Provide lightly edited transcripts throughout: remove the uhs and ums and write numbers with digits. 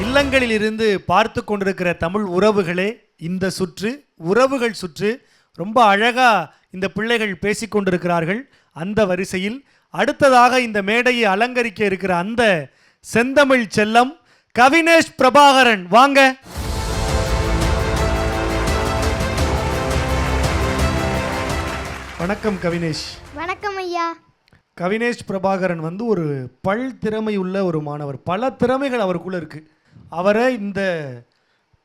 இல்லங்களில் இருந்து பார்த்து கொண்டிருக்கிற தமிழ் உறவுகளே, இந்த சுற்று உறவுகள் சுற்று ரொம்ப அழகா இந்த பிள்ளைகள் பேசிக்கொண்டிருக்கிறார்கள். அந்த வரிசையில் அடுத்ததாக இந்த மேடையை அலங்கரிக்க இருக்கிற அந்த செந்தமிழ் செல்லம் கவினேஷ் பிரபாகரன், வாங்க. வணக்கம் கவினேஷ். வணக்கம் ஐயா. கவினேஷ் பிரபாகரன் ஒரு பல் திறமை உள்ள ஒரு மாணவர். பல திறமைகள் அவருக்குள்ள இருக்கு. அவரை இந்த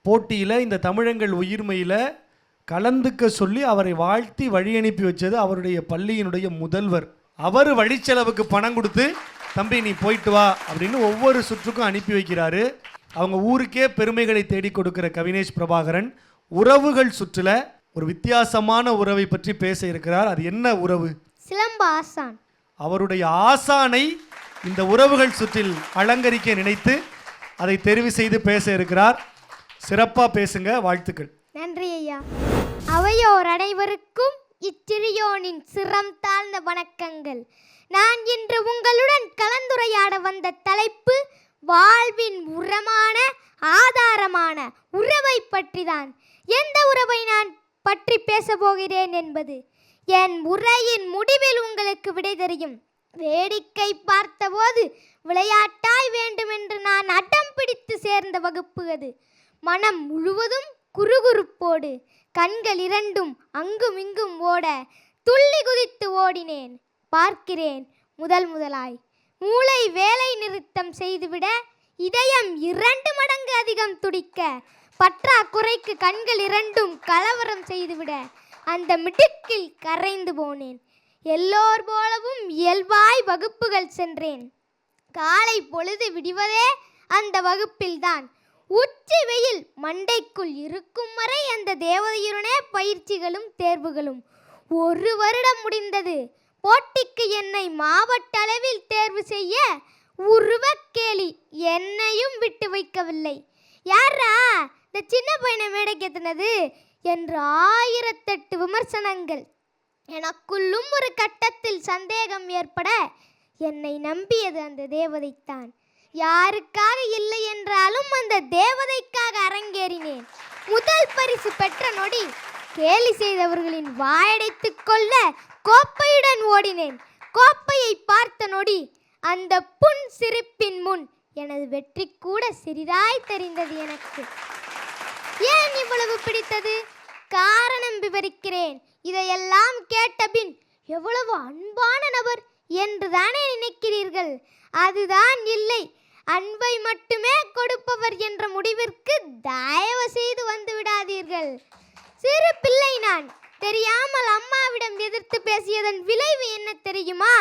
போட்டியில், இந்த தமிழங்கள் உயிர்மையில் கலந்துக்க சொல்லி அவரை வாழ்த்தி வழி அனுப்பி வச்சது அவருடைய பள்ளியினுடைய முதல்வர். அவர் வழிச்செலவுக்கு பணம் கொடுத்து, தம்பி நீ போயிட்டு வா அப்படின்னு ஒவ்வொரு சுற்றுக்கும் அனுப்பி வைக்கிறாரு. அவங்க ஊருக்கே பெருமைகளை தேடி கொடுக்கிற கவினேஷ் பிரபாகரன் உறவுகள் சுற்றுல ஒரு வித்தியாசமான உறவை பற்றி பேச இருக்கிறார். அது என்ன உறவு? சிலம்ப ஆசான். அவருடைய ஆசானை இந்த உறவுகள் சுற்றில் அலங்கரிக்க நினைத்து அதை தெரிவு செய்து பேச இருக்கிறார். சிறப்பா பேசுங்க, வாழ்த்துக்கள். நன்றி ஐயா. அவையோர் அனைவருக்கும் இச்சிறியோனின் சிரம் தாழ்ந்த வணக்கங்கள். நான் இன்று உங்களுடன் கலந்துரையாட வந்த தலைப்பு வாழ்வின் உரமான ஆதாரமான உறவை பற்றிதான். எந்த உறவை நான் பற்றி பேச போகிறேன் என்பது என் உரையின் முடிவில் உங்களுக்கு விடை தெரியும். வேடிக்கை பார்த்தபோது விளையாட்டாய் வேண்டுமென்று நான் அடம் பிடித்து சேர்ந்த வகுப்பு அது. மனம் முழுவதும் குறுகுறுப்போடு, கண்கள் இரண்டும் அங்கும் இங்கும் ஓட துள்ளி குதித்து ஓடினேன். பார்க்கிறேன் முதலாய் மூளை வேலை நிறுத்தம் செய்துவிட, இதயம் 2 மடங்கு அதிகம் துடிக்க, பற்றாக்குறைக்கு கண்கள் இரண்டும் கலவரம் செய்துவிட அந்த மிடுக்கில் கரைந்து போனேன். எல்லோர் போலவும் இயல்பாய் வகுப்புகள் சென்றேன். காலை பொழுது விடுவதே அந்த வகுப்பில்தான். உச்சி வெயில் மண்டைக்குள் இருக்கும் வரை அந்த தேவதையுடனே பயிற்சிகளும் தேர்வுகளும். 1 வருடம் முடிந்தது. போட்டிக்கு என்னை மாவட்ட அளவில் தேர்வு செய்ய உருவக்கேலி என்னையும் விட்டு வைக்கவில்லை. யாரா இந்த சின்ன பையனை மேடைக்கேத்தினது என்று 1008 விமர்சனங்கள். எனக்குள்ளும் ஒரு கட்டத்தில் சந்தேகம் ஏற்பட, என்னை நம்பியது அந்த தேவதைத்தான். யாருக்காக இல்லை என்றாலும் அந்த தேவதைக்காக அரங்கேறினேன். முதல் பரிசு பெற்ற நொடி கேலி செய்தவர்களின் வாயடைத்துக் கொள்ள கோப்பையுடன் ஓடினேன். கோப்பையை பார்த்த நொடி அந்த புன் சிரிப்பின் முன் எனது வெற்றி கூட சிறிதாய் தெரிந்தது எனக்கு. ஏன் இவ்வளவு பிடித்தது? காரணம் விவரிக்கிறேன். இதையெல்லாம் கேட்டபின் எவ்வளவு அன்பான நபர் என்று தானே நினைக்கிறீர்கள்? அதுதான் இல்லை. அன்பை மட்டுமே கொடுப்பவர் என்ற முடிவிற்கு தயவு செய்து வந்து விடாதீர்கள். சிறு பிள்ளை நான். தெரியாமல் அம்மாவிடம் எதிர்த்து பேசியதன் விளைவு என்ன தெரியுமா?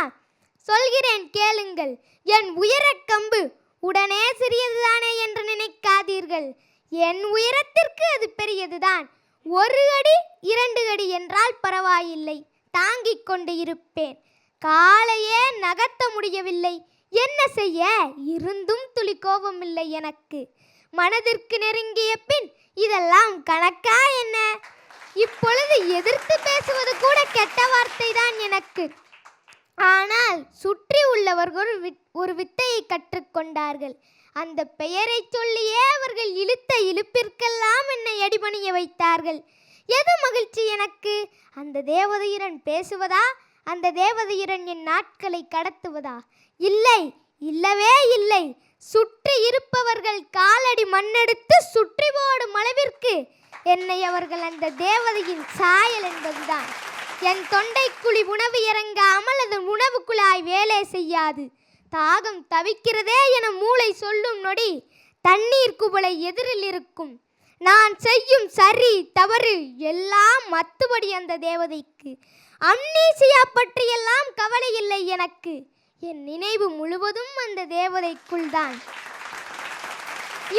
சொல்கிறேன் கேளுங்கள். என் உயரக்கம்பு உடனே சிறியதுதானே என்று நினைக்காதீர்கள். என் உயரத்திற்கு அது பெரியதுதான். 1 அடி 2 அடி என்றால் பரவாயில்லை, தாங்கிக் கொண்டு இருப்பேன். காலையே நகர்த்த முடியவில்லை, என்ன செய்ய? இருந்தும் துளி கோபமில்லை எனக்கு. மனதிற்கு நெருங்கிய பின் இதெல்லாம் கணக்கா என்ன? இப்பொழுது எதிர்த்து பேசுவது கூட கெட்ட வார்த்தை தான் எனக்கு. ஆனால் சுற்றி உள்ளவர்கள் ஒரு வித்தையை கற்றுக்கொண்டார்கள். அந்த பெயரை சொல்லியே அவர்கள் இழுத்த இழுப்பிற்கெல்லாம் என்னை அடிபணிய வைத்தார்கள். எது மகிழ்ச்சி எனக்கு? அந்த தேவதையுடன் பேசுவதா? அந்த தேவதையுடன் என் நாட்களை கடத்துவதா? இல்லை, இல்லவே இல்லை. சுற்றி இருப்பவர்கள் காலடி மண்ணெடுத்து சுற்றி போடும் அளவிற்கு என்னை அவர்கள் அந்த தேவதையின் சாயல் என்பதுதான். என் தொண்டைக்குழி உணவு இறங்காமல் அது உணவு குழாய் வேலை செய்யாது. தாகம் தவிக்கிறதே என மூளை சொல்லும் நொடி தண்ணீர் குவளை எதிரில் இருக்கும். நான் செய்யும் சரி தவறு எல்லாம் மத்துபடி அந்த தேவதைக்கு. அம்னீசியா பற்றியெல்லாம் கவலை இல்லை எனக்கு. என் நினைவு முழுவதும் அந்த தேவதைக்குள் தான்.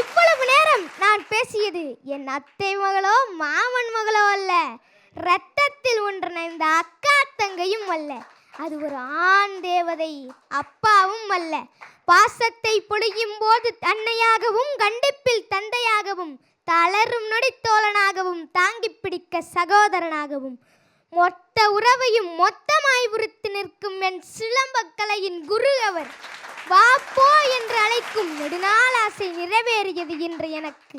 இவ்வளவு நேரம் நான் பேசியது என் அத்தை மகளோ மாமன் மகளோ அல்ல, இரத்தத்தில் ஒன்றிணைந்த அக்கா தங்கையும் அல்ல. அது ஒரு ஆண் தேவதை, அப்பாவும் அல்ல. பாசத்தை பொழியும் போது அன்னையாகவும், கண்டிப்பில் தந்தையாகவும், தளரும் நொடி தோழனாகவும், தாங்கி பிடிக்க சகோதரனாகவும், மொத்த உறவையும் மொத்தமாய் உறுத்து நிற்கும் என் சிலம்பக்கலையின் குரு அவர். வாப்போ என்று அழைக்கும் நெடுநாள் ஆசை நிறைவேறியது இன்று எனக்கு.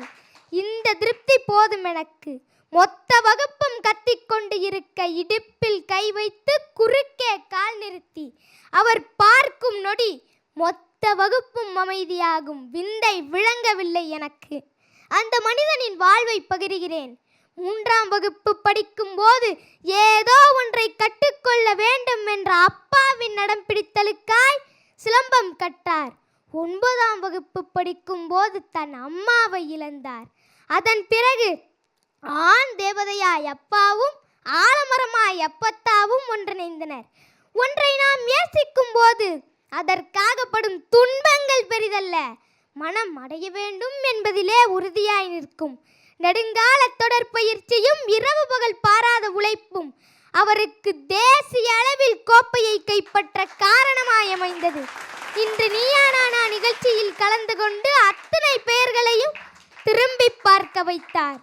இந்த திருப்தி போதும் எனக்கு. மொத்த வகுப்பும் கத்திக்கொண்டு இருக்க இடுப்பில் கை வைத்து குறுக்கே கால் நிறுத்தி அவர் பார்க்கும் நொடி மொத்த வகுப்பும் அமைதியாகும் விந்தை விளங்கவில்லை எனக்கு. அந்த மனிதனின் வாழ்வை பகிர்கிறேன். 3ஆம் வகுப்பு படிக்கும் போது ஏதோ ஒன்றை கற்றுக்கொள்ள வேண்டும் என்ற அப்பாவின் நடம் பிடித்தலுக்காய் சிலம்பம் கற்றார். 9ஆம் வகுப்பு படிக்கும் போது தன் அம்மாவை இழந்தார். அதன் பிறகு ஆண் தேவதையாய் அப்பாவும் ஆலமரமாய் அப்பத்தாவும் ஒன்றிணைந்தனர். ஒன்றை நாம் யோசிக்கும் போது அதற்காக படும் துன்பங்கள் பெரிதல்ல, மனம் அடைய வேண்டும் என்பதிலே உறுதியாய் நிற்கும். நெடுங்கால தொடர் பயிற்சியும் இரவு பகல் பாராத உழைப்பும் அவருக்கு தேசிய அளவில் கோப்பையை கைப்பற்ற காரணமாய் அமைந்தது. இன்று நீயா நானா நிகழ்ச்சியில் கலந்து கொண்டு அத்தனை பெயர்களையும் திரும்பி பார்க்க வைத்தார்.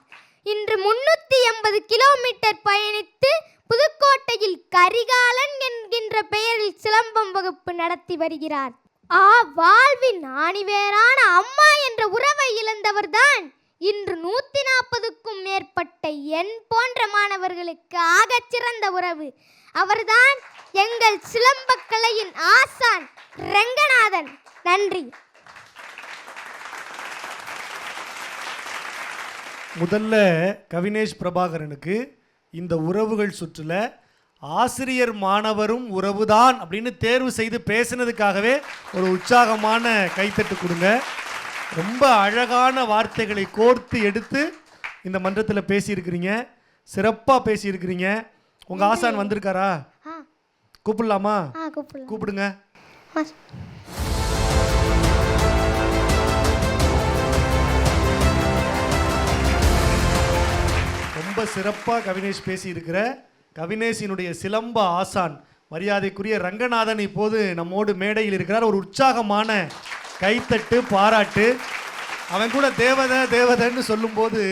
இன்று 380 கிலோமீட்டர் பயணித்து புதுக்கோட்டையில் கரிகாலன் என்கின்ற பெயரில் சிலம்பம் வகுப்பு நடத்தி வருகிறார். வாழ்வின் ஆணிவேரான அம்மா என்ற உறவை இழந்தவர்தான் இன்று 140க்கும் மேற்பட்ட என் போன்ற மாணவர்களுக்கு ஆகச் சிறந்த உறவு. அவர்தான் எங்கள் சிலம்பக்கலையின் ஆசான் ரங்கநாதன். நன்றி. முதல்ல கவினேஷ் பிரபாகரனுக்கு இந்த உறவுகள் சுற்றுல ஆசிரியர் மாணவரும் உறவுதான் அப்படின்னு தேர்வு செய்து பேசினதுக்காகவே ஒரு உற்சாகமான கைத்தட்டு கொடுங்க. ரொம்ப அழகான வார்த்தைகளை கோர்த்து எடுத்து இந்த மன்றத்தில் பேசியிருக்கிறீங்க, சிறப்பாக பேசியிருக்கிறீங்க. உங்கள் ஆசான் வந்திருக்காரா? கூப்பிடலாமா? கூப்பிடுங்க. ரொம்ப சிறப்பாக கவினேஷ் பேசியிருக்கிற கவினேஷினுடைய சிலம்ப ஆசான் மரியாதைக்குரிய ரங்கநாதன் இப்போது நம்மோடு மேடையில் இருக்கிறார். ஒரு உற்சாகமான கைத்தட்டு, பாராட்டு. அவன் கூட தேவதை தேவதைன்னு சொல்லும்போது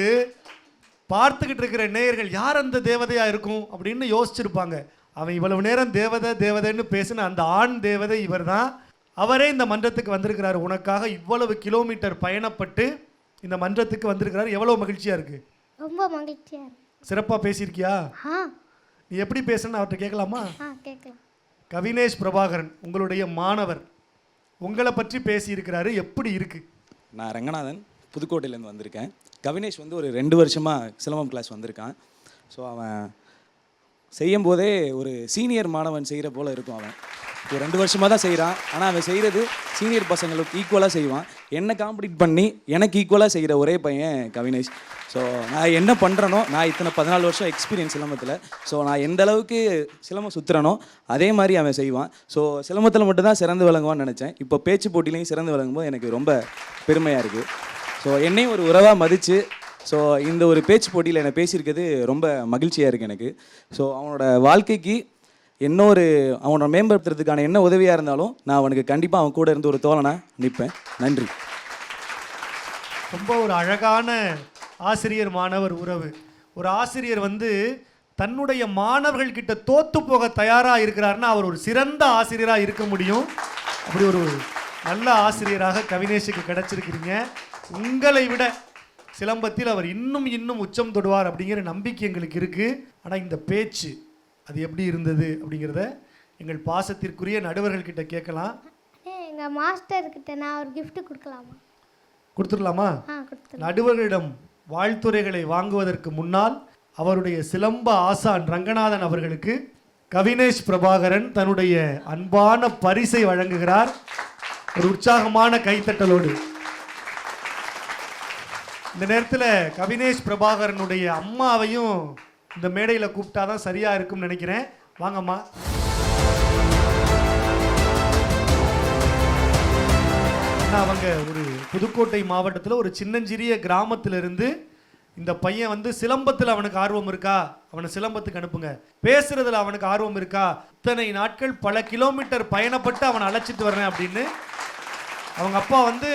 பார்த்துக்கிட்டு இருக்கிற நேயர்கள் யார் அந்த தேவதையாக இருக்கும் அப்படின்னு யோசிச்சிருப்பாங்க. அவன் இவ்வளவு நேரம் தேவதை தேவதைன்னு பேசின அந்த ஆண் தேவதை இவர் தான். அவரே இந்த மன்றத்துக்கு வந்திருக்கிறார். உனக்காக இவ்வளவு கிலோமீட்டர் பயணப்பட்டு இந்த மன்றத்துக்கு வந்திருக்கிறார். எவ்வளோ மகிழ்ச்சியாக இருக்குது? ரொம்ப மகிழ்ச்சியாக இருக்கு. சிறப்பாக பேசியிருக்கியா? நீ எப்படி பேசுன்னு அவர்கிட்ட கேட்கலாமா? கேட்கலாம். கவினேஷ் பிரபாகரன் உங்களுடைய மாணவர், உங்களை பற்றி பேசியிருக்கிறாரு. எப்படி இருக்கு? நான் ரங்கநாதன், புதுக்கோட்டையிலேருந்து வந்திருக்கேன். கவினேஷ் வந்து ஒரு 2 வருஷமாக சிலம்பம் கிளாஸ் வந்திருக்கான். ஸோ அவன் செய்யும் போதே ஒரு சீனியர் மாணவன் செய்கிற போல் இருக்கும். அவன் ஒரு 2 வருஷமாக தான் செய்கிறான். ஆனால் அவன் செய்கிறது சீனியர் பசங்களுக்கு ஈக்குவலாக செய்வான். என்னை காம்படிட் பண்ணி எனக்கு ஈக்குவலாக செய்கிற ஒரே பையன் கவினேஷ். ஸோ நான் என்ன பண்ணுறனோ, நான் இத்தனை 14 வருஷம் எக்ஸ்பீரியன்ஸ் சிலம்பத்தில். ஸோ நான் எந்த அளவுக்கு சிலம்பம் சுற்றுறனோ அதே மாதிரி அவன் செய்வான். ஸோ சிலம்பத்தில் மட்டும்தான் சிறந்து விளங்குவான்னு நினச்சேன். இப்போ பேச்சு போட்டிலையும் சிறந்து விளங்கும்போது எனக்கு ரொம்ப பெருமையாக இருக்குது. ஸோ என்னையும் ஒரு உறவாக மதித்து ஸோ இந்த ஒரு பேச்சு போட்டியில் என்னை பேசியிருக்கிறது ரொம்ப மகிழ்ச்சியாக இருக்குது எனக்கு. ஸோ அவனோட வாழ்க்கைக்கு அவனோட மேம்படுத்துறதுக்கான என்ன உதவியாக இருந்தாலும் நான் அவனுக்கு கண்டிப்பாக அவன் கூட இருந்து ஒரு தோழனாக நிற்பேன். நன்றி. ரொம்ப ஒரு அழகான ஆசிரியர் மாணவர் உறவு. ஒரு ஆசிரியர் வந்து தன்னுடைய மாணவர்கள் கிட்ட தோத்து போக தயாராக இருக்கிறாருன்னா அவர் ஒரு சிறந்த ஆசிரியராக இருக்க முடியும். அப்படி ஒரு நல்ல ஆசிரியராக கவினேஷுக்கு கிடைச்சிருக்கிறீங்க. உங்களை விட சிலம்பத்தில் அவர் இன்னும் உச்சம் தொடுவார் அப்படிங்கிற நம்பிக்கை எங்களுக்கு இருக்குது. ஆனால் இந்த பேச்சு அது எப்படி இருந்தது அப்படிங்கிறத எங்கள் பாசத்திற்குரிய நடுவர்கள்கிட்ட கேட்கலாம். எங்கள் மாஸ்டர்கிட்ட நான் ஒரு gift கொடுக்கலாமா? கொடுத்துடலாமா? நடுவர்களிடம் வாழ்த்துரைகளை வாங்குவதற்கு முன்னால் அவருடைய சிலம்ப ஆசான் ரங்கநாதன் அவர்களுக்கு கவினேஷ் பிரபாகரன் தன்னுடைய அன்பான பரிசை வழங்குகிறார். ஒரு உற்சாகமான கைத்தட்டலோடு. இந்த நேரத்தில் கவினேஷ் பிரபாகரனுடைய அம்மாவையும் இந்த மேடையில் கூப்பிட்டாதான் சரியாக இருக்கும்னு நினைக்கிறேன். வாங்கம்மா. அவங்க ஒரு புதுக்கோட்டை மாவட்டத்தில் ஒரு சின்னஞ்சிறிய கிராமத்திலிருந்து இந்த பையன் வந்து சிலம்பத்தில் அவனுக்கு ஆர்வம் இருக்கா, அவனை சிலம்பத்துக்கு அனுப்புங்க. பேசுறதுல அவனுக்கு ஆர்வம் இருக்கா, இத்தனை நாட்கள் பல கிலோமீட்டர் பயணப்பட்டு அவனை அழைச்சிட்டு வர்றேன் அப்படின்னு அவங்க அப்பா வந்து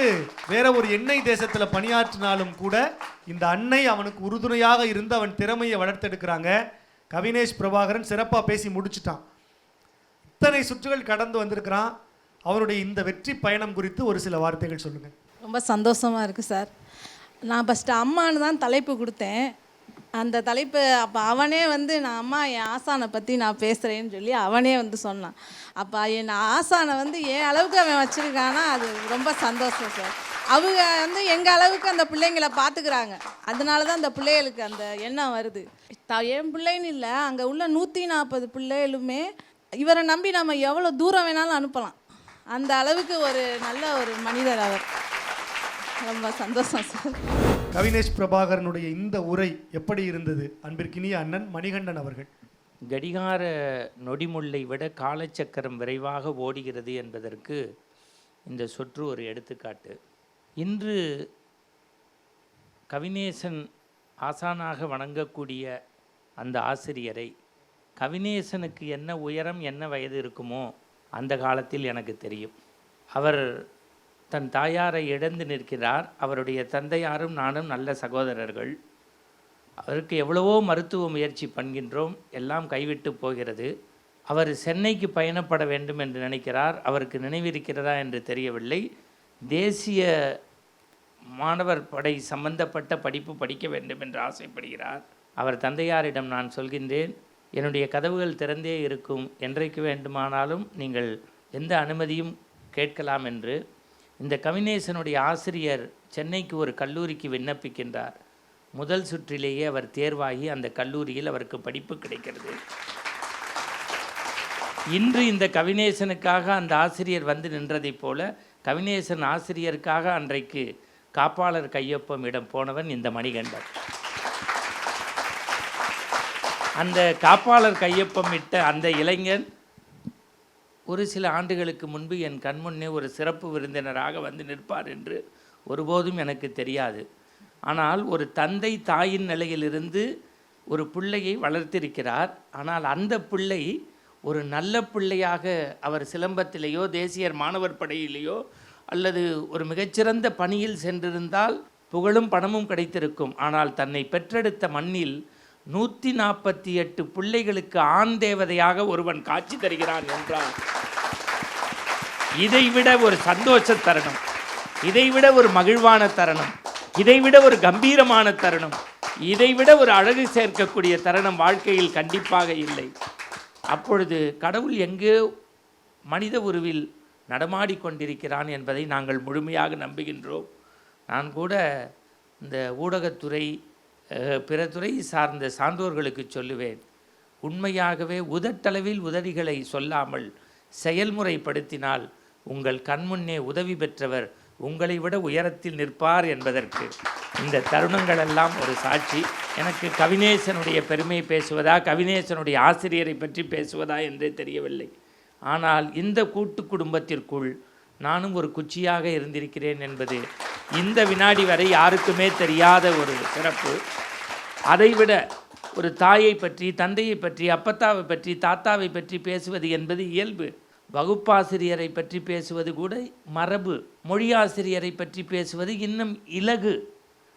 வேற ஒரு எண்ணெய் தேசத்தில் பணியாற்றினாலும் கூட இந்த அன்னை அவனுக்கு உறுதுணையாக இருந்து அவன் திறமையை வளர்த்தெடுக்கிறாங்க. கவினேஷ் பிரபாகரன் சிறப்பாக பேசி முடிச்சுட்டான். இத்தனை சுற்றுகள் கடந்து வந்திருக்கிறான். அவருடைய இந்த வெற்றி பயணம் குறித்து ஒரு சில வார்த்தைகள் சொல்லுங்கள். ரொம்ப சந்தோஷமாக இருக்குது சார். நான் ஃபஸ்ட்டு அம்மானு தான் தலைப்பு கொடுத்தேன். அந்த தலைப்பு அப்போ அவனே வந்து நான் அம்மா என் ஆசானை பற்றி நான் பேசுகிறேன்னு சொல்லி அவனே வந்து சொன்னான். அப்போ என் ஆசானை வந்து என் அளவுக்கு அவன் வச்சுருக்கானா அது ரொம்ப சந்தோஷம் சார். அவங்க வந்து எங்கள் அளவுக்கு அந்த பிள்ளைங்களை பார்த்துக்கிறாங்க. அதனால தான் அந்த பிள்ளைகளுக்கு அந்த எண்ணம் வருது. என் பிள்ளைன்னு இல்லை, அங்கே உள்ள 140 பிள்ளைகளுமே இவரை நம்பி நம்ம எவ்வளோ தூரம் வேணாலும் அனுப்பலாம். அந்த அளவுக்கு ஒரு நல்ல ஒரு மனிதர் அவர். ரொம்ப சந்தோஷம் சார். கவினேஷ் பிரபாகரனுடைய இந்த உரை எப்படி இருந்தது அன்பிற்கினிய அண்ணன் மணிகண்டன் அவர்கள்? கடிகார நொடிமுள்ளை விட காலச்சக்கரம் விரைவாக ஓடுகிறது என்பதற்கு இந்த சொற்று ஒரு எடுத்துக்காட்டு. இன்று கவினேசன் ஆசானாக வணங்கக்கூடிய அந்த ஆசிரியரை, கவினேசனுக்கு என்ன உயரம் என்ன வயது இருக்குமோ அந்த காலத்தில் எனக்கு தெரியும். அவர் தன் தாயாரை இழந்து நிற்கிறார். அவருடைய தந்தையாரும் நானும் நல்ல சகோதரர்கள். அவருக்கு எவ்வளவோ மருத்துவ முயற்சி பண்ணுகின்றோம், எல்லாம் கைவிட்டு போகிறது. அவர் சென்னைக்கு பயணப்பட வேண்டும் என்று நினைக்கிறார். அவருக்கு நினைவிருக்கிறதா என்று தெரியவில்லை. தேசிய மாணவர் படை சம்பந்தப்பட்ட படிப்பு படிக்க வேண்டும் என்று ஆசைப்படுகிறார். அவர் தந்தையாரிடம் நான் சொல்கின்றேன், என்னுடைய கதவுகள் திறந்தே இருக்கும், என்றைக்கு வேண்டுமானாலும் நீங்கள் எந்த அனுமதியும் கேட்கலாம் என்று. இந்த கவினேசனுடைய ஆசிரியர் சென்னைக்கு ஒரு கல்லூரிக்கு விண்ணப்பிக்கின்றார். முதல் சுற்றிலேயே அவர் தேர்வாகி அந்த கல்லூரியில் அவருக்கு படிப்பு கிடைக்கிறது. இன்று இந்த கவினேசனுக்காக அந்த ஆசிரியர் வந்து நின்றதைப் போல கவினேசன் ஆசிரியருக்காக அன்றைக்கு காப்பாளர் கையொப்பம் இடம் போனவன் இந்த மணிகண்டன். அந்த காப்பாளர் கையொப்பம் இட்ட அந்த இளைஞன் ஒரு சில ஆண்டுகளுக்கு முன்பு என் கண்முன்னே ஒரு சிறப்பு விருந்தினராக வந்து நிற்பார் என்று ஒருபோதும் எனக்கு தெரியாது. ஆனால் ஒரு தந்தை தாயின் நிலையிலிருந்து ஒரு பிள்ளையை வளர்த்திருக்கிறார். ஆனால் அந்த பிள்ளை ஒரு நல்ல பிள்ளையாக அவர் சிலம்பத்திலேயோ தேசிய மாணவர் படையிலேயோ அல்லது ஒரு மிகச்சிறந்த பணியில் சென்றிருந்தால் புகழும் பணமும் கிடைத்திருக்கும். ஆனால் தன்னை பெற்றெடுத்த மண்ணில் 148 பிள்ளைகளுக்கு ஆண் தேவதையாக ஒருவன் காட்சி தருகிறான் என்றால் இதைவிட ஒரு சந்தோஷ தருணம், இதைவிட ஒரு மகிழ்வான தருணம், இதைவிட ஒரு கம்பீரமான தருணம், இதைவிட ஒரு அழகு சேர்க்கக்கூடிய தருணம் வாழ்க்கையில் கண்டிப்பாக இல்லை. அப்பொழுது கடவுள் எங்கே மனித உருவில் நடமாடிக்கொண்டிருக்கிறான் என்பதை நாங்கள் முழுமையாக நம்புகின்றோம். நான் கூட இந்த ஊடகத்துறை பிற துறை சார்ந்த சான்றோர்களுக்கு சொல்லுவேன், உண்மையாகவே உதட்டளவில் உதவிகளை சொல்லாமல் செயல்முறைப்படுத்தினால் உங்கள் கண்முன்னே உதவி பெற்றவர் உங்களை விட உயரத்தில் நிற்பார் என்பதற்கு இந்த தருணங்களெல்லாம் ஒரு சாட்சி. எனக்கு கவினேசனுடைய பெருமை பேசுவதா கவினேசனுடைய ஆசிரியரை பற்றி பேசுவதா என்றே தெரியவில்லை. ஆனால் இந்த கூட்டு குடும்பத்திற்குள் நானும் ஒரு குச்சியாக இருந்திருக்கிறேன் என்பது இந்த வினாடி வரை யாருக்குமே தெரியாத ஒரு சிறப்பு. அதைவிட ஒரு தாயை பற்றி தந்தையை பற்றி அப்பத்தாவை பற்றி தாத்தாவை பற்றி பேசுவது என்பது இயல்பு. வகுப்பாசிரியரை பற்றி பேசுவது கூட மரபு. மொழியாசிரியரை பற்றி பேசுவது இன்னும் இலகு.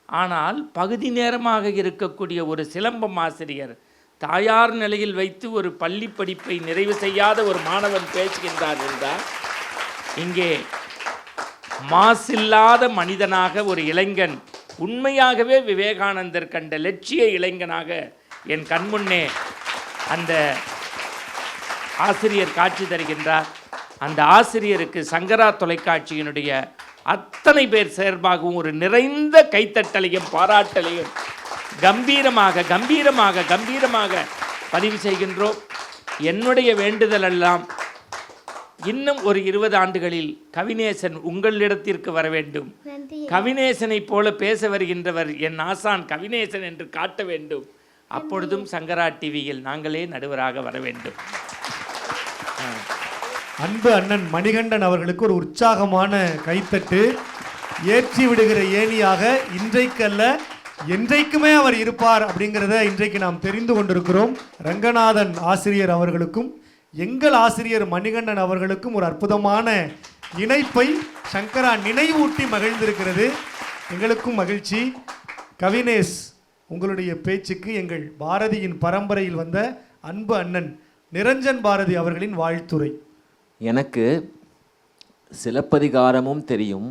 ஆனால் பகுதி நேரமாக இருக்கக்கூடிய ஒரு சிலம்பம் ஆசிரியர் தாயார் நிலையில் வைத்து ஒரு பள்ளி படிப்பை நிறைவு செய்யாத ஒரு மாணவன் பேசுகின்றார் என்றால் இங்கே மாசில்லாத மனிதனாக ஒரு இளைஞன், உண்மையாகவே விவேகானந்தர் கண்ட லட்சிய இளைஞனாக என் கண்முன்னே அந்த ஆசிரியர் காட்சி தருகின்றார். அந்த ஆசிரியருக்கு சங்கரா தொலைக்காட்சியினுடைய அத்தனை பேர் சார்பாகவும் ஒரு நிறைந்த கைத்தட்டலையும் பாராட்டலையும் கம்பீரமாக கம்பீரமாக கம்பீரமாக பதிவு செய்கின்றோம். என்னுடைய வேண்டுதல் எல்லாம் இன்னும் ஒரு 20 ஆண்டுகளில் கவினேசன் உங்களிடத்திற்கு வர வேண்டும். கவினேசனை போல பேச வருகின்றவர் என் ஆசான் கவினேசன் என்று காட்ட வேண்டும். அப்பொழுதும் சங்கரா டிவியில் நாங்களே நடுவராக வர வேண்டும். அன்பு அண்ணன் மணிகண்டன் அவர்களுக்கு ஒரு உற்சாகமான கைத்தட்டு. ஏற்றி விடுகிற ஏணியாக இன்றைக்கல்ல என்றைக்குமே அவர் இருப்பார் அப்படிங்கிறத இன்றைக்கு நாம் தெரிந்து கொண்டிருக்கிறோம். ரங்கநாதன் ஆசிரியர் அவர்களுக்கும் எங்கள் ஆசிரியர் மணிகண்டன் அவர்களுக்கும் ஒரு அற்புதமான இணைப்பை சங்கரா நினைவூட்டி மகிழ்ந்திருக்கிறது. எங்களுக்கும் மகிழ்ச்சி. கவினேஷ், உங்களுடைய பேச்சுக்கு எங்கள் பாரதியின் பரம்பரையில் வந்த அன்பு அண்ணன் நிரஞ்சன் பாரதி அவர்களின் வாழ்த்துரை. எனக்கு சிலப்பதிகாரமும் தெரியும்,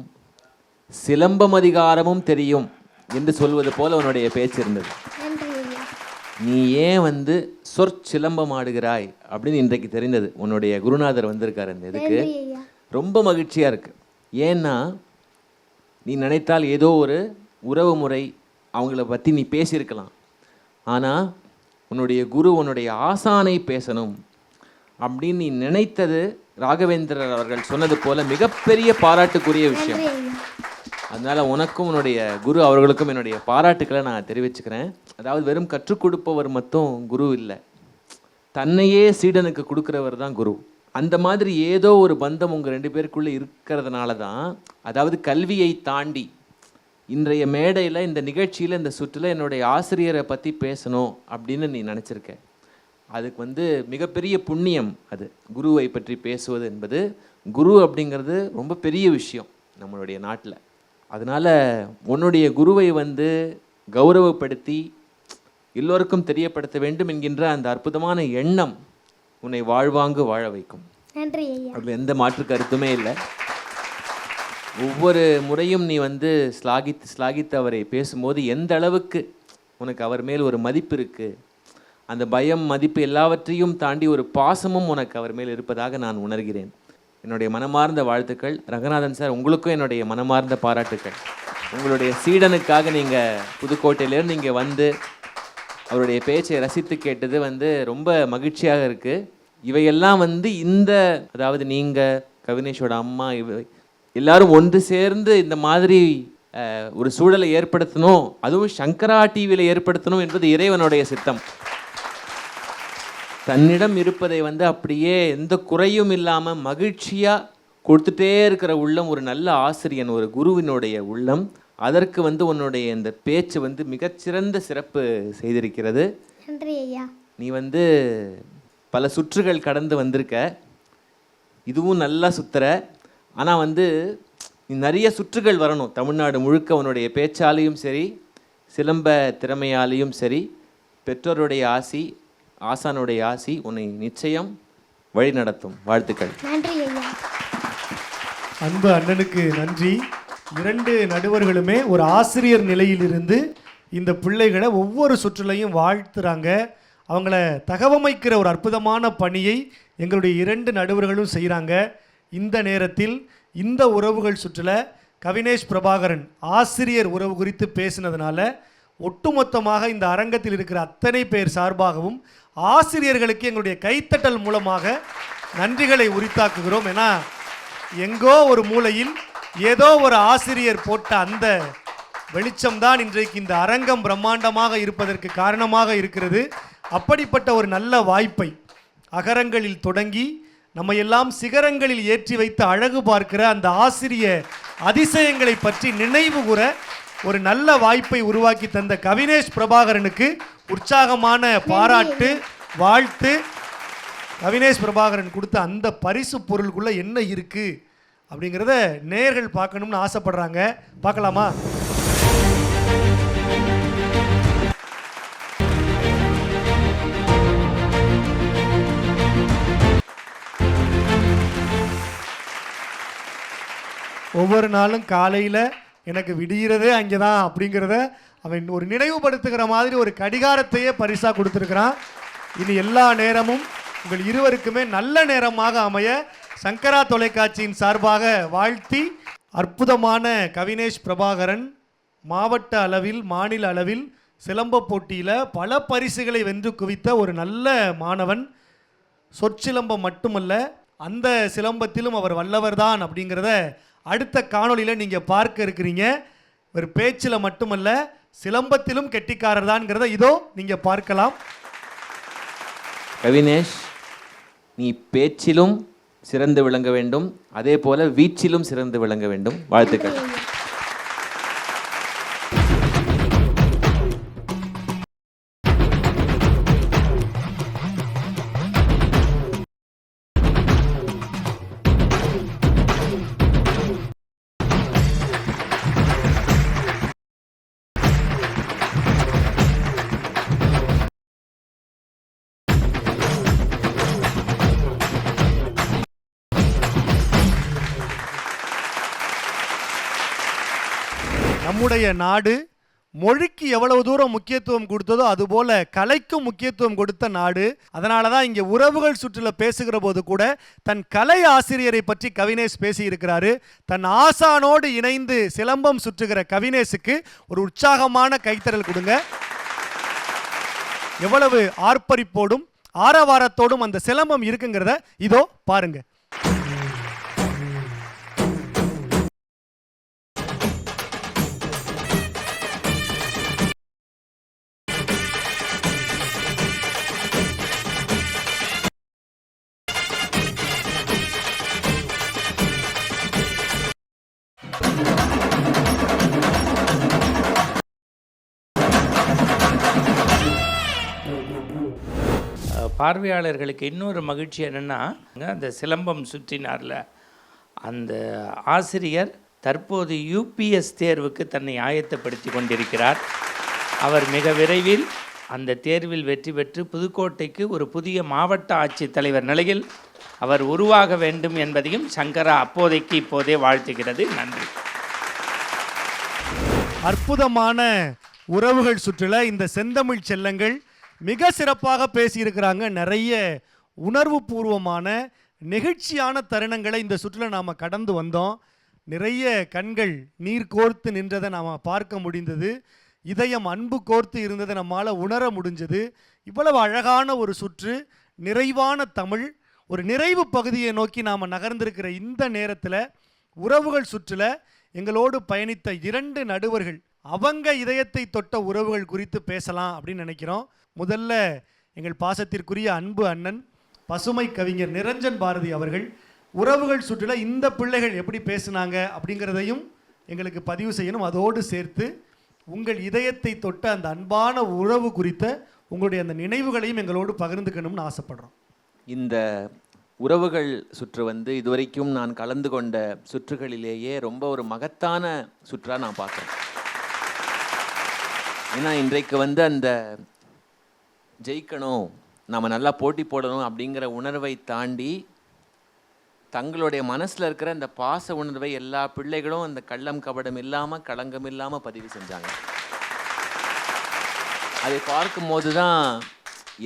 சிலம்பம் அதிகாரமும் தெரியும் என்று சொல்வது போல உன்னுடைய பேச்சு இருந்தது. நன்றி ஐயா. நீ ஏன் சொற்சிலம்பம் ஆடுகிறாய் அப்படின்னு இன்றைக்கு தெரிந்தது. உன்னுடைய குருநாதர் வந்திருக்காரு இந்த இதுக்கு. நன்றி ஐயா. ரொம்ப மகிழ்ச்சியாக இருக்கு. ஏன்னா நீ நினைத்தால் ஏதோ ஒரு உறவு முறை அவங்கள பற்றி நீ பேசியிருக்கலாம். ஆனால் உன்னுடைய குரு, உன்னுடைய ஆசானை பேசணும் அப்படின்னு நீ நினைத்தது ராகவேந்திரர் அவர்கள் சொன்னது போல மிகப்பெரிய பாராட்டுக்குரிய விஷயம். நன்றி ஐயா. அதனால் உனக்கும் உன்னுடைய குரு அவர்களுக்கும் என்னுடைய பாராட்டுக்களை நான் தெரிவிச்சுக்கிறேன். அதாவது வெறும் கற்றுக் கொடுப்பவர் மட்டும் குரு இல்லை, தன்னையே சீடனுக்கு கொடுக்குறவர் தான் குரு. அந்த மாதிரி ஏதோ ஒரு பந்தம் உங்கள் 2 பேருக்குள்ளே இருக்கிறதுனால தான், அதாவது கல்வியை தாண்டி இன்றைய மேடையில், இந்த நிகழ்ச்சியில், இந்த சுற்றில் என்னுடைய ஆசிரியரை பற்றி பேசணும் அப்படின்னு நீ நினச்சிருக்க. அதுக்கு மிகப்பெரிய புண்ணியம் அது. குருவை பற்றி பேசுவது என்பது, குரு அப்படிங்கிறது ரொம்ப பெரிய விஷயம் நம்மளுடைய நாட்டில். அதனால் உன்னுடைய குருவை கௌரவப்படுத்தி எல்லோருக்கும் தெரியப்படுத்த வேண்டும் என்கின்ற அந்த அற்புதமான எண்ணம் உன்னை வாழ்வாங்கு வாழ வைக்கும். நன்றி ஐயா. அதில் எந்த மாற்று கருத்துமே இல்லை. ஒவ்வொரு முறையும் நீ ஸ்லாகித்து அவரை பேசும்போது எந்த அளவுக்கு உனக்கு அவர் மேல் ஒரு மதிப்பு இருக்குது, அந்த பயம், மதிப்பு எல்லாவற்றையும் தாண்டி ஒரு பாசமும் உனக்கு அவர் மேல் இருப்பதாக நான் உணர்கிறேன். என்னுடைய மனமார்ந்த வாழ்த்துக்கள். ரங்கநாதன் சார், உங்களுக்கும் என்னுடைய மனமார்ந்த பாராட்டுக்கள். உங்களுடைய சீடனுக்காக நீங்கள் புதுக்கோட்டையிலேருந்து இங்கே அவருடைய பேச்சை ரசித்து கேட்டது ரொம்ப மகிழ்ச்சியாக இருக்குது. இவையெல்லாம் அதாவது நீங்கள், கவினேஷோட அம்மா, எல்லாரும் ஒன்று சேர்ந்து இந்த மாதிரி ஒரு சூழலை ஏற்படுத்தணும், அதுவும் சங்கரா டிவியில் ஏற்படுத்தணும் என்பது இறைவனுடைய சித்தம். தன்னிடம் இருப்பதை அப்படியே எந்த குறையும் இல்லாமல் மகிழ்ச்சியாக கொடுத்துட்டே இருக்கிற உள்ளம் ஒரு நல்ல ஆசிரியன், ஒரு குருவினுடைய உள்ளம். அதற்கு உன்னுடைய இந்த பேச்சு மிகச்சிறந்த சிறப்பு செய்திருக்கிறது. நன்றி ஐயா. நீ பல சுற்றுகள் கடந்து வந்திருக்க, இதுவும் நல்லா சுத்துற. ஆனால் நீ நிறைய சுற்றுகள் வரணும். தமிழ்நாடு முழுக்க உன்னுடைய பேச்சாலையும் சரி, சிலம்ப திறமையாலையும் சரி, பெற்றோருடைய ஆசி, ஆசானுடைய ஆசி உன்னை நிச்சயம் வழி நடத்தும். வாழ்த்துக்கள். நன்றி ஐயா. அன்பு அண்ணனுக்கு நன்றி. 2 நடுவர்களுமே ஒரு ஆசிரியர் நிலையிலிருந்து இந்த பிள்ளைகளை ஒவ்வொரு சுற்றுலையும் வாழ்த்துறாங்க. அவங்கள தகவமைக்கிற ஒரு அற்புதமான பணியை எங்களுடைய 2 நடுவர்களும் செய்கிறாங்க. இந்த நேரத்தில் இந்த உறவுகள் சுற்றில் கவினேஷ் பிரபாகரன் ஆசிரியர் உறவு குறித்து பேசினதுனால ஒட்டுமொத்தமாக இந்த அரங்கத்தில் இருக்கிற அத்தனை பேர் சார்பாகவும் ஆசிரியர்களுக்கு எங்களுடைய கைத்தட்டல் மூலமாக நன்றிகளை உரித்தாக்குகிறோம். ஏன்னா எங்கோ ஒரு மூலையில் ஏதோ ஒரு ஆசிரியர் போட்ட அந்த வெளிச்சம்தான் இன்றைக்கு இந்த அரங்கம் பிரம்மாண்டமாக இருப்பதற்கு காரணமாக இருக்கிறது. அப்படிப்பட்ட ஒரு நல்ல வாய்ப்பை அகரங்களில் தொடங்கி நம்ம எல்லாம் சிகரங்களில் ஏற்றி வைத்து அழகு பார்க்கிற அந்த ஆசிரிய அதிசயங்களை பற்றி நினைவு கூற ஒரு நல்ல வாய்ப்பை உருவாக்கி தந்த கவினேஷ் பிரபாகரனுக்கு உற்சாகமான பாராட்டு, வாழ்த்து. கவினேஷ் பிரபாகரன் கொடுத்த அந்த பரிசு பொருளுக்குள்ள என்ன இருக்கு அப்படிங்கிறத நேயர்கள் பார்க்கணும்னு ஆசைப்படுறாங்க. பார்க்கலாமா? ஒவ்வொரு நாளும் காலையில் எனக்கு விடிகிறதே அங்கே தான் அப்படிங்கிறத அவன் ஒரு நினைவுபடுத்துகிற மாதிரி ஒரு கடிகாரத்தையே பரிசாக கொடுத்துருக்கிறான். இனி எல்லா நேரமும் உங்கள் இருவருக்குமே நல்ல நேரமாக அமைய சங்கரா தொலைக்காட்சியின் சார்பாக வாழ்த்தி, அற்புதமான கவினேஷ் பிரபாகரன் மாவட்ட அளவில், மாநில அளவில் சிலம்ப போட்டியில் பல பரிசுகளை வென்று குவித்த ஒரு நல்ல மாணவன். சொற்சிலம்பம் மட்டுமல்ல, அந்த சிலம்பத்திலும் அவர் வல்லவர் தான் அப்படிங்கிறத அடுத்த காணொலியில் நீங்கள் பார்க்க இருக்கிறீங்க. ஒரு பேச்சில் மட்டுமல்ல, சிலம்பத்திலும் கெட்டிக்காரர் தான்ங்கிறத இதோ நீங்கள் பார்க்கலாம். கவினேஷ், நீ பேச்சிலும் சிறந்து விளங்க வேண்டும், அதே போல வீச்சிலும் சிறந்து விளங்க வேண்டும். வாழ்த்துக்கள். நம்முடைய நாடு மொழிக்கு எவ்வளவு தூரம் முக்கியத்துவம் கொடுத்ததோ அதுபோல கலைக்கும் முக்கியத்துவம் கொடுத்த நாடு. அதனால தான் இங்கே உறவுகள் சுற்றில் பேசுகிற போது கூட தன் கலை ஆசிரியரை பற்றி கவினேஷ் பேசியிருக்கிறாரு. தன் ஆசானோடு இணைந்து சிலம்பம் சுற்றுகிற கவினேஷுக்கு ஒரு உற்சாகமான கைத்தறல் கொடுங்க. எவ்வளவு ஆர்ப்பரிப்போடும் ஆரவாரத்தோடும் அந்த சிலம்பம் இருக்குங்கிறத இதோ பாருங்க. பார்வையாளர்களுக்கு இன்னொரு மகிழ்ச்சி என்னென்னா, அந்த சிலம்பம் சுற்றினார்ல அந்த ஆசிரியர் தற்போது யூபிஎஸ் தேர்வுக்கு தன்னை ஆயத்தப்படுத்தி கொண்டிருக்கிறார். அவர் மிக விரைவில் அந்த தேர்வில் வெற்றி பெற்று புதுக்கோட்டைக்கு ஒரு புதிய மாவட்ட ஆட்சித்தலைவர் நிலையில் அவர் உருவாக வேண்டும் என்பதையும் சங்கரா அப்போதைக்கு இப்போதே வாழ்த்துகிறது. நன்றி. அற்புதமான உறவுகள் சுற்றில இந்த செந்தமிழ் செல்லங்கள் மிக சிறப்பாக பேசியிருக்கிறாங்க. நிறைய உணர்வு பூர்வமான நெகிழ்ச்சியான தருணங்களை இந்த சுற்றில் நாம் கடந்து வந்தோம். நிறைய கண்கள் நீர் கோர்த்து நின்றதை நாம் பார்க்க முடிந்தது. இதயம் அன்பு கோர்த்து இருந்ததை நம்மால் உணர முடிஞ்சது. இவ்வளவு அழகான ஒரு சுற்று, நிறைவான தமிழ், ஒரு நிறைவு பகுதியை நோக்கி நாம் நகர்ந்திருக்கிற இந்த நேரத்தில் உறவுகள் சுற்றில் எங்களோடு பயணித்த 2 நடுவர்கள் அவங்க இதயத்தை தொட்ட உறவுகள் குறித்து பேசலாம் அப்படின்னு நினைக்கிறோம். முதல்ல எங்கள் பாசத்திற்குரிய அன்பு அண்ணன் பசுமை கவிஞர் நிரஞ்சன் பாரதி அவர்கள் உறவுகள் சுற்றில் இந்த பிள்ளைகள் எப்படி பேசுனாங்க அப்படிங்கிறதையும் எங்களுக்கு பதிவு செய்யணும். அதோடு சேர்த்து உங்கள் இதயத்தை தொட்ட அந்த அன்பான உறவு குறித்த உங்களுடைய அந்த நினைவுகளையும் எங்களோடு பகிர்ந்துக்கணும்னு ஆசைப்படுறோம். இந்த உறவுகள் சுற்று வந்து இதுவரைக்கும் நான் கலந்து கொண்ட சுற்றுகளிலேயே ரொம்ப ஒரு மகத்தான சுற்றாக நான் பார்க்குறேன். ஏன்னா இன்றைக்கு வந்து அந்த ஜெயிக்கணும், நம்ம நல்லா போட்டி போடணும் அப்படிங்கிற உணர்வை தாண்டி தங்களுடைய மனசில் இருக்கிற அந்த பாச உணர்வை எல்லா பிள்ளைகளும் அந்த கள்ளம் கபடம் இல்லாமல் களங்கம் இல்லாமல் பதிவு செஞ்சாங்க. அதை பார்க்கும்போது தான்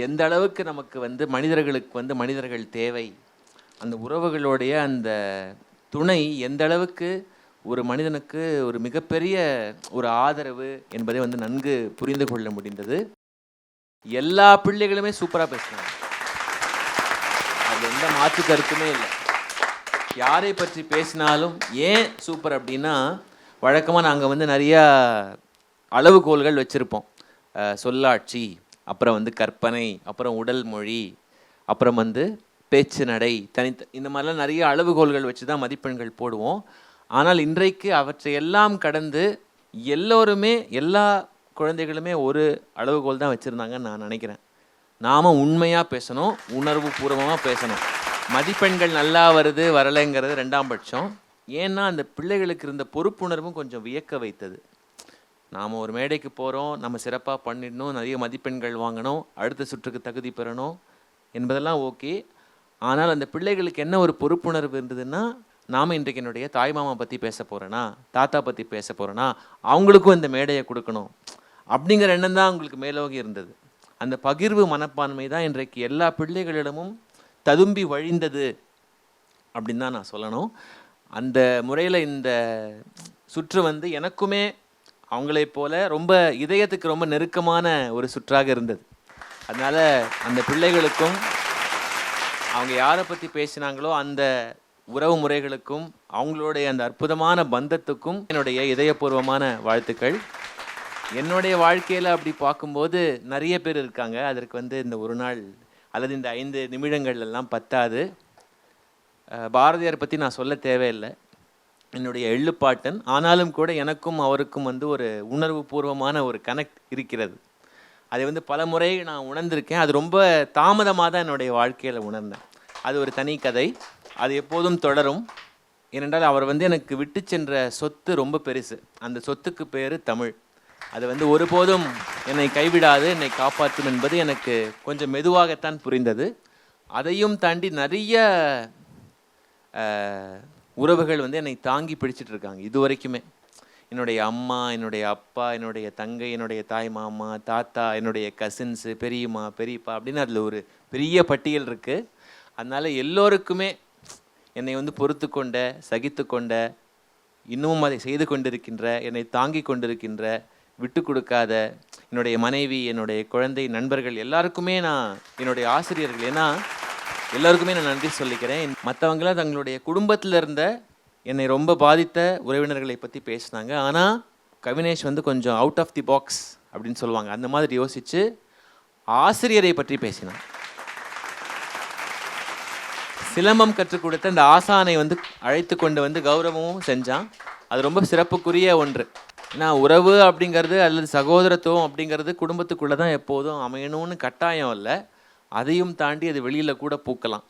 எந்த அளவுக்கு நமக்கு வந்து மனிதர்களுக்கு வந்து மனிதர்கள் தேவை, அந்த உறவுகளுடைய அந்த துணை எந்த அளவுக்கு ஒரு மனிதனுக்கு ஒரு மிகப்பெரிய ஒரு ஆதரவு என்பதை வந்து நன்கு புரிந்து கொள்ள முடிந்தது. எல்லா பிள்ளைகளுமே சூப்பராக பேசுனாங்க, அது எந்த மாற்று கருத்துமே இல்லை. யாரை பற்றி பேசினாலும் ஏன் சூப்பர் அப்படின்னா, வழக்கமாக நாங்கள் வந்து நிறையா அளவுகோல்கள் வச்சுருப்போம். சொல்லாட்சி, அப்புறம் வந்து கற்பனை, அப்புறம் உடல் மொழி, அப்புறம் வந்து பேச்சு நடை, இந்த மாதிரிலாம் நிறைய அளவுகோல்கள் வச்சு தான் மதிப்பெண்கள் போடுவோம். ஆனால் இன்றைக்கு அவற்றை எல்லாம் கடந்து எல்லோருமே எல்லா குழந்தைகளுமே ஒரு அளவுகோல் தான் வச்சுருந்தாங்கன்னு நான் நினைக்கிறேன். நாம் உண்மையாக பேசணும், உணர்வு பூர்வமாக பேசணும். மதிப்பெண்கள் நல்லா வருது வரலைங்கிறது 2ஆம் பட்சம். ஏன்னா அந்த பிள்ளைகளுக்கு இருந்த பொறுப்புணர்வும் கொஞ்சம் வியக்க வைத்தது. நாம் ஒரு மேடைக்கு போகிறோம், நம்ம சிறப்பாக பண்ணிடணும், நிறைய மதிப்பெண்கள் வாங்கணும், அடுத்த சுற்றுக்கு தகுதி பெறணும் என்பதெல்லாம் ஓகே. ஆனால் அந்த பிள்ளைகளுக்கு என்ன ஒரு பொறுப்புணர்வு இருந்ததுன்னா, நாம் இன்றைக்கு என்னுடைய தாய்மாமா பற்றி பேச போகிறேன்னா, தாத்தா பற்றி பேச போகிறேன்னா, அவங்களுக்கும் இந்த மேடையை கொடுக்கணும் அப்படிங்கிற எண்ணம் தான் அவங்களுக்கு மேலோகி இருந்தது. அந்த பகிர்வு மனப்பான்மை தான் இன்றைக்கு எல்லா பிள்ளைகளிடமும் ததும்பி வழிந்தது அப்படின்னு தான் நான் சொல்லணும். அந்த முறையில் இந்த சுற்று வந்து எனக்குமே அவங்களைப் போல ரொம்ப இதயத்துக்கு ரொம்ப நெருக்கமான ஒரு சுற்றாக இருந்தது. அதனால் அந்த பிள்ளைகளுக்கும் அவங்க யாரை பற்றி பேசினாங்களோ அந்த உறவு முறைகளுக்கும் அவங்களுடைய அந்த அற்புதமான பந்தத்துக்கும் என்னுடைய இதயபூர்வமான வாழ்த்துக்கள். என்னுடைய வாழ்க்கையில் அப்படி பார்க்கும்போது நிறைய பேர் இருக்காங்க. அதற்கு வந்து இந்த ஒரு நாள் அல்லது இந்த 5 நிமிடங்கள் எல்லாம் பத்தாது. பாரதியார் பற்றி நான் சொல்ல தேவையில்லை, என்னுடைய எள்ளுப்பாட்டன். ஆனாலும் கூட எனக்கும் அவருக்கும் வந்து ஒரு உணர்வு பூர்வமான ஒரு கனெக்ட் இருக்கிறது. அதை வந்து பல முறை நான் உணர்ந்திருக்கேன். அது ரொம்ப தாமதமாக தான் என்னுடைய வாழ்க்கையில் உணர்ந்தேன். அது ஒரு தனி கதை, அது எப்போதும் தொடரும். ஏனென்றால் அவர் வந்து எனக்கு விட்டு சென்ற சொத்து ரொம்ப பெருசு. அந்த சொத்துக்கு பேர் தமிழ். அது வந்து ஒருபோதும் என்னை கைவிடாது, என்னை காப்பாற்றும் என்பது எனக்கு கொஞ்சம் மெதுவாகத்தான் புரிந்தது. அதையும் தாண்டி நிறைய உறவுகள் வந்து என்னை தாங்கி பிடிச்சிட்டு இருக்காங்க இது வரைக்குமே. என்னுடைய அம்மா, என்னுடைய அப்பா, என்னுடைய தங்கை, என்னுடைய தாய் மாமா, தாத்தா, என்னுடைய கசின்ஸு, பெரியம்மா, பெரியப்பா அப்படின்னு அதில் ஒரு பெரிய பட்டியல் இருக்குது. அதனால் எல்லோருக்குமே என்னை வந்து பொறுத்து கொண்ட, சகித்து கொண்ட, இன்னமும் அதை செய்து கொண்டிருக்கின்ற, என்னை தாங்கி கொண்டிருக்கின்ற, விட்டு கொடுக்காத என்னுடைய மனைவி, என்னுடைய குழந்தை, நண்பர்கள் எல்லாருக்குமே நான், என்னுடைய ஆசிரியர்கள், ஏன்னா எல்லாருக்குமே நான் நன்றி சொல்லிக்கிறேன். மற்றவங்களாம் தங்களுடைய குடும்பத்தில் இருந்த என்னை ரொம்ப பாதித்த உறவினர்களை பற்றி பேசினாங்க. ஆனால் கவினேஷ் வந்து கொஞ்சம் அவுட் ஆஃப் தி பாக்ஸ் அப்படின்னு சொல்லுவாங்க, அந்த மாதிரி யோசித்து ஆசிரியரை பற்றி பேசினான். சிலம்பம் கற்றுக் கொடுத்த அந்த ஆசானை வந்து அழைத்து கொண்டு வந்து கௌரவமும் செஞ்சான். அது ரொம்ப சிறப்புக்குரிய ஒன்று. ஏன்னா உறவு அப்படிங்கிறது அல்லது சகோதரத்துவம் அப்படிங்கிறது குடும்பத்துக்குள்ளே தான் எப்போதும் அமையணும்னு கட்டாயம் இல்லை. அதையும் தாண்டி அது வெளியில் கூட பூக்கலாம்.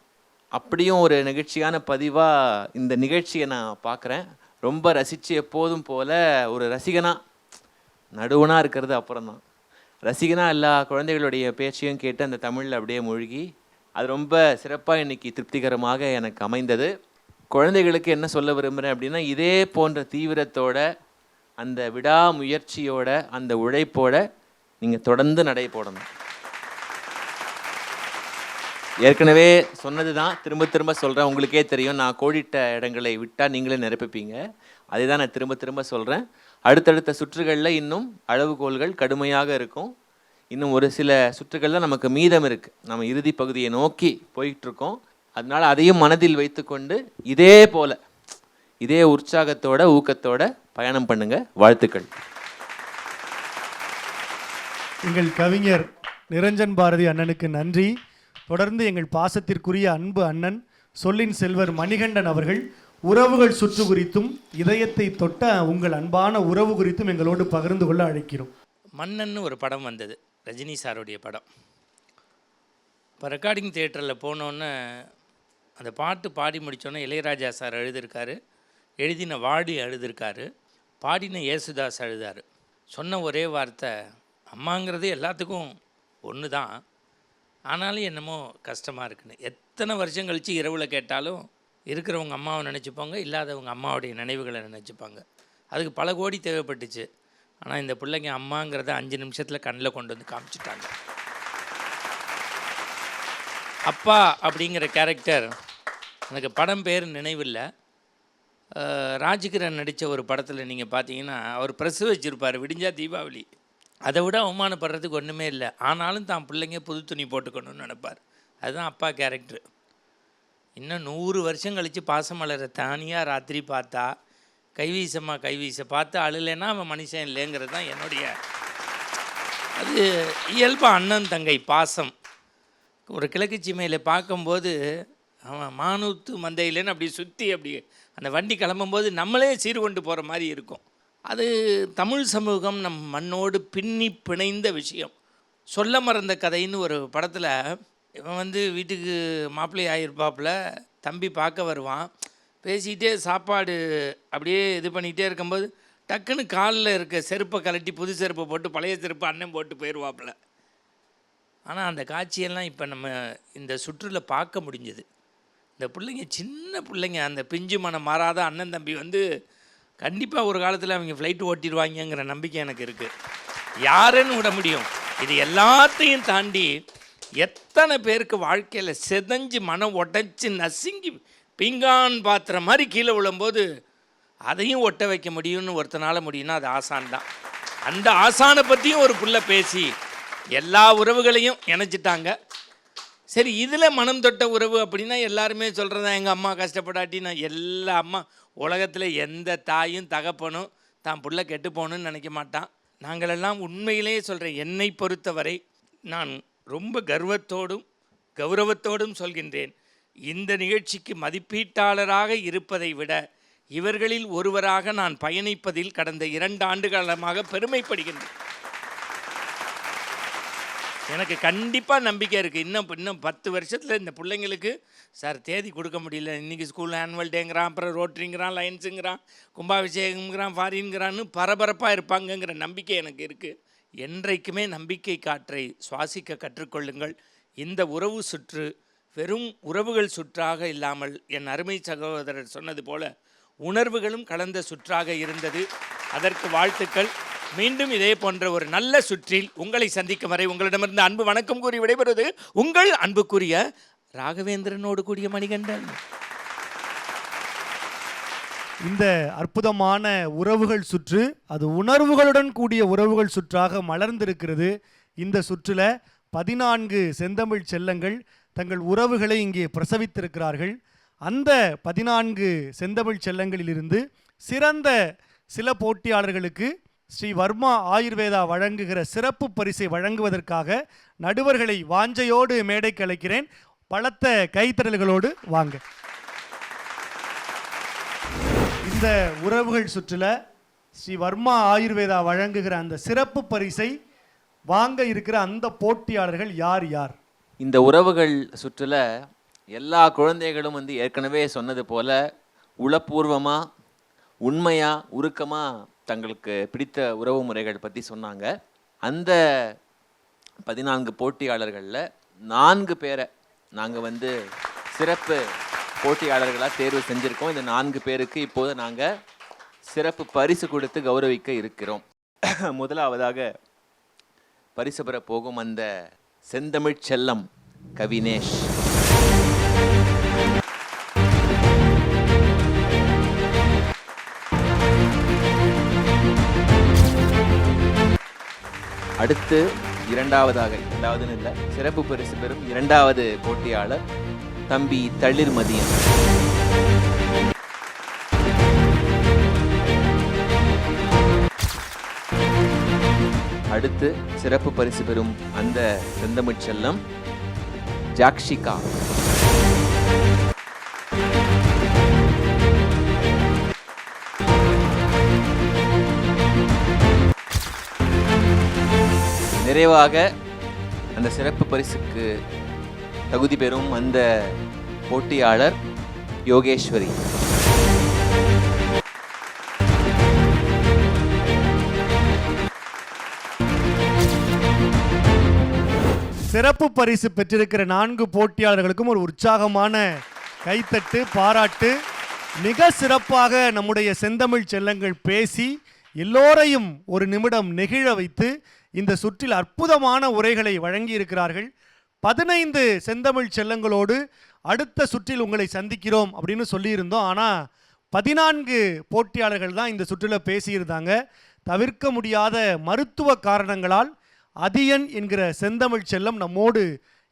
அப்படியும் ஒரு நிகழ்ச்சியான பதிவாக இந்த நிகழ்ச்சியை நான் பார்க்குறேன். ரொம்ப ரசித்து எப்போதும் போல் ஒரு ரசிகனாக, நடுவனாக இருக்கிறது அப்புறம்தான், ரசிகனாக எல்லா குழந்தைகளுடைய பேச்சையும் கேட்டு அந்த தமிழில் அப்படியே மூழ்கி அது ரொம்ப சிறப்பாக இன்றைக்கி திருப்திகரமாக எனக்கு அமைந்தது. குழந்தைகளுக்கு என்ன சொல்ல விரும்புகிறேன் அப்படின்னா, இதே போன்ற தீவிரத்தோட, அந்த விடாமுயற்சியோட, அந்த உழைப்போட நீங்கள் தொடர்ந்து நடை போடணும். ஏற்கனவே சொன்னது தான், திரும்ப திரும்ப சொல்கிறேன். உங்களுக்கே தெரியும், நான் கோடிட்ட இடங்களை விட்டால் நீங்களே நிரப்பிப்பீங்க. அதை தான் நான் திரும்ப திரும்ப சொல்கிறேன். அடுத்தடுத்த சுற்றுகளில் இன்னும் அளவுகோல்கள் கடுமையாக இருக்கும். இன்னும் ஒரு சில சுற்றுகள் தான் நமக்கு மீதம் இருக்குது. நம்ம இறுதி பகுதியை நோக்கி போயிட்டுருக்கோம். அதனால் அதையும் மனதில் வைத்துக்கொண்டு இதே போல், இதே உற்சாகத்தோட, ஊக்கத்தோட பயணம் பண்ணுங்க. வாழ்த்துக்கள். எங்கள் கவிஞர் நிரஞ்சன் பாரதி அண்ணனுக்கு நன்றி. தொடர்ந்து எங்கள் பாசத்திற்குரிய அன்பு அண்ணன் சொல்லின் செல்வர் மணிகண்டன் அவர்கள் உறவுகள் சுற்று குறித்தும் இதயத்தை தொட்ட உங்கள் அன்பான உறவு குறித்தும் எங்களோடு பகிர்ந்து கொள்ள அழைக்கிறோம். மன்னன்னு ஒரு படம் வந்தது, ரஜினி சாருடைய படம். இப்போ ரெக்கார்டிங் தியேட்டரில் போனோன்னே அந்த பாட்டு பாடி முடித்தோன்னே இளையராஜா சார் எழுதியிருக்காரு, எழுதின வாடி எழுதியிருக்காரு, பாடின யேசுதாஸ் அழுதார். சொன்ன ஒரே வார்த்தை, அம்மாங்கிறது எல்லாத்துக்கும் ஒன்று தான், ஆனாலும் என்னமோ கஷ்டமாக இருக்குன்னு. எத்தனை வருஷம் கழித்து இரவில் கேட்டாலும் இருக்கிறவங்க அம்மாவை நினச்சிப்பாங்க, இல்லாதவங்க அம்மாவுடைய நினைவுகளை நினச்சிப்பாங்க. அதுக்கு பல கோடி தேவைப்பட்டுச்சு. ஆனால் இந்த பிள்ளைங்க அம்மாங்கிறத 5 நிமிஷத்தில் கண்ணில் கொண்டு வந்து காமிச்சிட்டாங்க. அப்பா அப்படிங்கிற கேரக்டர், எனக்கு படம் பேர் நினைவில்லை, ராஜ்கிரண் நடித்த ஒரு படத்தில் நீங்கள் பார்த்தீங்கன்னா அவர் ப்ரெஸ் வச்சுருப்பார், விடிஞ்சா தீபாவளி. அதை விட அவமானப்படுறதுக்கு ஒன்றுமே இல்லை. ஆனாலும் தான் பிள்ளைங்க புது துணி போட்டுக்கணும்னு நினைப்பார். அதுதான் அப்பா கேரக்டர். இன்னும் 100 வருஷம் கழித்து பாசமலரை தனியாக ராத்திரி பார்த்தா, கைவீசமாக கைவீச பார்த்து அழுலைன்னா அவன் மனுஷன் இல்லைங்கிறது தான் என்னுடைய, அது இயல்பாக அண்ணன் தங்கை பாசம். ஒரு கிழக்கு சீமையில் பார்க்கும்போது அவன் மானூத்து மந்தையிலேன்னு அப்படி சுற்றி அப்படி அந்த வண்டி கிளம்பும்போது நம்மளே சீர்கொண்டு போகிற மாதிரி இருக்கும். அது தமிழ் சமூகம் நம் மண்ணோடு பின்னி பிணைந்த விஷயம். சொல்ல மறந்த கதைன்னு ஒரு படத்தில் இவன் வந்து வீட்டுக்கு மாப்பிள்ளை ஆகியிருப்பாப்புல, தம்பி பார்க்க வருவான், பேசிக்கிட்டே சாப்பாடு அப்படியே இது பண்ணிக்கிட்டே இருக்கும்போது டக்குன்னு காலில் இருக்க செருப்பை கலட்டி புது செருப்பை போட்டு பழைய செருப்பை அண்ணன் போட்டு போயிடுவாப்புல. ஆனால் அந்த காட்சியெல்லாம் இப்போ நம்ம இந்த சுற்றில் பார்க்க முடிஞ்சது. இந்த பிள்ளைங்க சின்ன பிள்ளைங்க, அந்த பிஞ்சு மனம் மாறாத அண்ணன் தம்பி வந்து கண்டிப்பாக ஒரு காலத்தில் அவங்க ஃப்ளைட்டு ஓட்டிடுவாங்கங்கிற நம்பிக்கை எனக்கு இருக்குது. யாருன்னு விட முடியும். இது எல்லாத்தையும் தாண்டி எத்தனை பேருக்கு வாழ்க்கையில் செதஞ்சு மனம் உடைச்சி நசுங்கி பீங்கான் பாத்திர மாதிரி கீழே விழும்போது அதையும் ஒட்ட வைக்க முடியும்னு ஒருத்தனால் முடியும்னா அது ஆசான் தான். அந்த ஆசானை பற்றியும் ஒரு புள்ள பேசி எல்லா உறவுகளையும் இணைச்சிட்டாங்க. சரி, இதில் மனம் தொட்ட உறவு அப்படின்னா எல்லாருமே சொல்கிறதா, எங்கள் அம்மா கஷ்டப்படாட்டின்னா, எல்லா அம்மா உலகத்தில் எந்த தாயும் தகப்பனும் தான் புள்ள கெட்டு போகணுன்னு நினைக்க மாட்டான். நாங்களெல்லாம் உண்மையிலேயே சொல்கிறேன், என்னை பொறுத்தவரை நான் ரொம்ப கர்வத்தோடும் கௌரவத்தோடும் சொல்கின்றேன், இந்த நிகழ்ச்சிக்கு மதிப்பீட்டாளராக இருப்பதை விட இவர்களில் ஒருவராக நான் பயணிப்பதில் கடந்த 2 ஆண்டு காலமாக பெருமைப்படுகின்றேன். எனக்கு கண்டிப்பாக நம்பிக்கை இருக்குது. இன்னும் 10 வருஷத்தில் இந்த பிள்ளைங்களுக்கு சார் தேதி கொடுக்க முடியல, இன்றைக்கி ஸ்கூல் ஆனுவல் டேங்கிறான், அப்புறம் ரோட்டரிங்கிறான், லைன்ஸுங்கிறான், கும்பாபிஷேகங்கிறான், ஃபாரின்கிறான்னு பரபரப்பாக இருப்பாங்கங்கிற நம்பிக்கை எனக்கு இருக்குது. என்றைக்குமே நம்பிக்கை காற்றை சுவாசிக்க கற்றுக்கொள்ளுங்கள். இந்த உறவு சுற்று வெறும் உறவுகள் சுற்றாக இல்லாமல், என் அருமை சகோதரர் சொன்னது போல், உணர்வுகளும் கலந்த சுற்றாக இருந்தது. அதற்கு வாழ்த்துக்கள். மீண்டும் இதே போன்ற ஒரு நல்ல சுற்றில் உங்களை சந்திக்கும் வரை உங்களிடமிருந்து அன்பு வணக்கம் கூறி விடைபெறுவது உங்கள் அன்புக்குரிய ராகவேந்திரனோடு கூடிய மணிகண்டன். இந்த அற்புதமான உறவுகள் சுற்று அது உணர்வுகளுடன் கூடிய உறவுகள் சுற்றாக மலர்ந்திருக்கிறது. இந்த சுற்றுல 14 செந்தமிழ் செல்லங்கள் தங்கள் உறவுகளை இங்கே பிரசவித்திருக்கிறார்கள். அந்த 14 செந்தமிழ் செல்லங்களிலிருந்து சிறந்த சில போட்டியாளர்களுக்கு ஸ்ரீ வர்மா ஆயுர்வேதா வழங்குகிற சிறப்பு பரிசை வழங்குவதற்காக நடுவர்களை வாஞ்சையோடு மேடைக்கு அழைக்கிறேன். பலத்த கைத்தறல்களோடு வாங்க. இந்த உறவுகள் சுற்றுல ஸ்ரீ வர்மா ஆயுர்வேதா வழங்குகிற அந்த சிறப்பு பரிசை வாங்க இருக்கிற அந்த போட்டியாளர்கள் யார் யார்? இந்த உறவுகள் சுற்றுல எல்லா குழந்தைகளும் வந்து ஏற்கனவே சொன்னது போல உளப்பூர்வமாக உண்மையாக உருக்கமாக தங்களுக்கு பிடித்த உறவு முறைகள் பற்றி சொன்னாங்க. அந்த 14 போட்டியாளர்களில் 4 பேரை நாங்கள் வந்து சிறப்பு போட்டியாளர்களாக தேர்வு செஞ்சுருக்கோம். இந்த 4 பேருக்கு இப்போது நாங்கள் சிறப்பு பரிசு கொடுத்து கௌரவிக்க இருக்கிறோம். முதலாவதாக பரிசு பெற போகும் அந்த செந்தமிழ் செல்லம் கவினேஷ். அடுத்து இரண்டாவதுன்னு இல்லை, சிறப்பு பரிசு பெறும் 2வது போட்டியாளர் தம்பி தளிர்மதியன். அடுத்து சிறப்பு பரிசு பெறும் அந்த செந்தமிழ் செல்லம் ஜாக்ஷிகா. நிறைவாக அந்த சிறப்பு பரிசுக்கு தகுதி பெறும் அந்த போட்டியாளர் யோகேஸ்வரி. சிறப்பு பரிசு பெற்றிருக்கிற 4 போட்டியாளர்களுக்கும் ஒரு உற்சாகமான கைத்தட்டு, பாராட்டு. மிக சிறப்பாக நம்முடைய செந்தமிழ் செல்லங்கள் பேசி எல்லோரையும் ஒரு நிமிடம் நெகிழ வைத்து இந்த சுற்றில் அற்புதமான உரைகளை வழங்கியிருக்கிறார்கள். 15 செந்தமிழ் செல்லங்களோடு அடுத்த சுற்றில் உங்களை சந்திக்கிறோம் அப்படின்னு சொல்லியிருந்தோம். ஆனால் 14 போட்டியாளர்கள் தான் இந்த சுற்றில் பேசியிருந்தாங்க. தவிர்க்க முடியாத மருத்துவ காரணங்களால் அதியன் என்கிற செந்தமிழ் செல்லம் நம்மோடு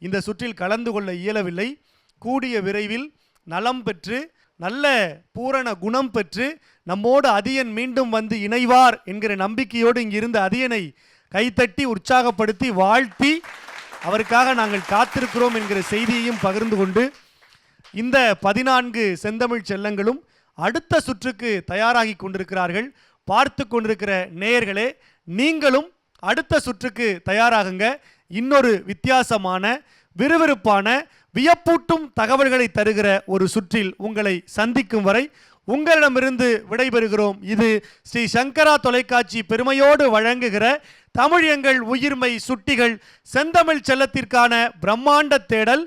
இந்த சுற்றில் கலந்து கொள்ள இயலவில்லை. கூடிய விரைவில் நலம் பெற்று நல்ல பூரண குணம் பெற்று நம்மோடு அதியன் மீண்டும் வந்து இணைவார் என்கிற நம்பிக்கையோடு இங்கிருந்த அதியனை கைத்தட்டி உற்சாகப்படுத்தி வாழ்த்தி அவருக்காக நாங்கள் காத்திருக்கிறோம் என்கிற செய்தியையும் பகிர்ந்து கொண்டு இந்த 14 செந்தமிழ் செல்லங்களும் அடுத்த சுற்றுக்கு தயாராகி கொண்டிருக்கிறார்கள். பார்த்து கொண்டிருக்கிற நேயர்களே, நீங்களும் அடுத்த சுற்றுக்கு தயாராகுங்க. இன்னொரு வித்தியாசமான விறுவிறுப்பான வியப்பூட்டும் தகவல்களை தருகிற ஒரு சுற்றில் உங்களை சந்திக்கும் வரை உங்களிடமிருந்து விடைபெறுகிறோம். இது ஸ்ரீ சங்கரா தொலைக்காட்சி பெருமையோடு வழங்குகிற தமிழ் எங்கள் உயிர்மை சுட்டிகள் செந்தமிழ் செல்லத்திற்கான பிரம்மாண்ட தேடல்.